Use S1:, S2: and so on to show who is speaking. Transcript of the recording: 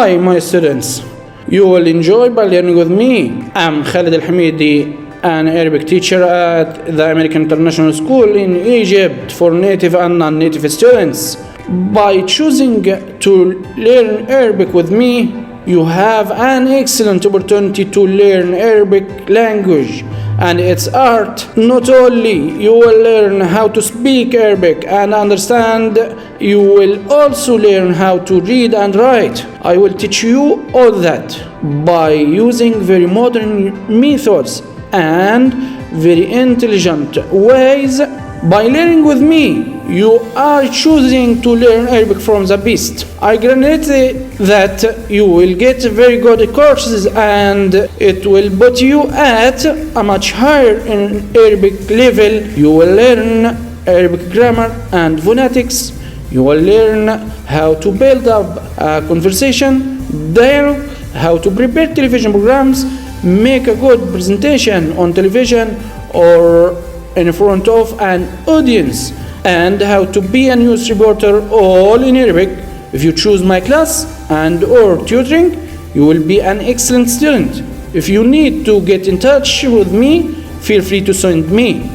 S1: Hi, my students. You will enjoy by learning with me. I'm Khaled Abdeldaym, an Arabic teacher at the American International School in Egypt for native and non-native students. By choosing to learn Arabic with me, you have an excellent opportunity to learn Arabic language and its art. Not only you will learn how to speak Arabic and understand, you will also learn how to read and write. I will teach you all that by using very modern methods and very intelligent ways. By learning with me, you are choosing to learn Arabic from the best. I guarantee that you will get very good courses and it will put you at a much higher in Arabic level. You will learn Arabic grammar and phonetics. You will learn how to build up a conversation, dialogue, how to prepare television programs, make a good presentation on television or in front of an audience, and how to be a news reporter, all in Arabic. If you choose my class and or tutoring, you will be an excellent student. If you need to get in touch with me, feel free to send me.